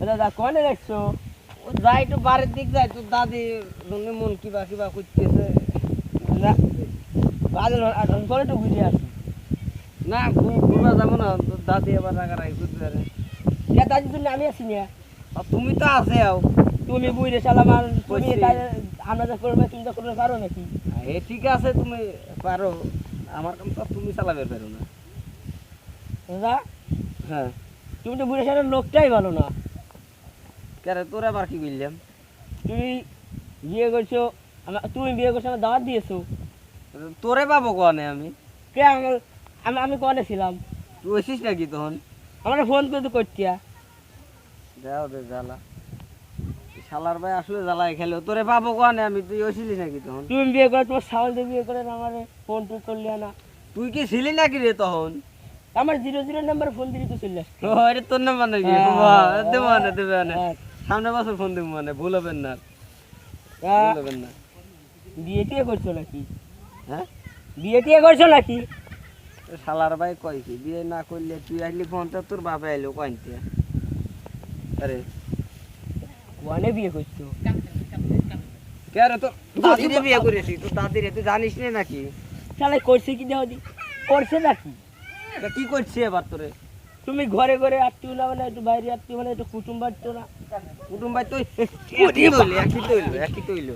দাদা কোনে দেখছো? ও যাই একটু বাড়ির দিক যায়, তোর দাদি মন কিবা কিবা করতেছে। না বাদল আর কোনে তো ঘুরে আসি। না ঘুরবা যাবো না, তোর দাদি আবার রাগারাগি করতে পারে। এটা দাদির জন্য আমি আছি না। আর তুমি তো আছে আও। তুমি বুঝে সালাম আর তুমি কইছি। আমরা যা করবে তুমি তো করবে পারো নাকি? এ ঠিক আছে, তুমি পারো, আমার কাম তো তুমি চালাবে পারো না। দাদা হ্যাঁ, তুমি তো বুঝে সালাম লোকটাই ভালো না। কেন তোরা আবার কি বললাম? তুমি বিয়ে করছো, তুমি বিয়ে করছো আমার দাওয়াত দিয়েছো। তোরে পাবো কনে আমি? কে আমার আমি কোনে ছিলাম? তুই হইছিস নাকি তখন? আমার ফোন করে তো করতিয়া। যাও দে জ্বালা, শালার ভাই আসলে জ্বালাই খেলো। তোরে পাবো কনে আমি? তুই হইছিলিস নাকি তখন? তুমি বিয়ে করে তোমার সাউল দিয়ে বিয়ে করে আমার ফোন টুন করলে না। তুই কি ছিলি নাকি রে তখন? আমার 00 নাম্বার ফোন দিলি তো চলে আসছে। ও এটা তোর নাম্বার নাকি? হ্যাঁ, বাহ, হ্যাঁ, দেবো না দেবে না। হ্যাঁ। সামনে বছর ফোন দেবো মানে, ভুল হবেন না, হ্যাঁ, ভুল হবেন না। বিয়ে টিয়ে করছো নাকি? হ্যাঁ, বিয়ে টিয়ে করছো নাকি? শালার ভাই কয় কি বিয়ে না করলে? তুই আসলি ফোনটা, তোর বাবা এলো কয়তে? আরে কোনে বিয়ে করছো? কে রে, তোর দাদিরে বিয়ে করেছি? তোর দাদিরে তুই জানিস না নাকি? তাহলে করছে কি দেওয়া দি? করছে নাকি? তা কি করছি এবার তোরে? তুমি ঘরে ঘরে আত্মীয় না মানে একটু বাইরে আত্মীয় মানে একটু কুটুম বাড়তো না? কুটুম ভাই তুই একই তৈল, একই তৈল, একই তৈল।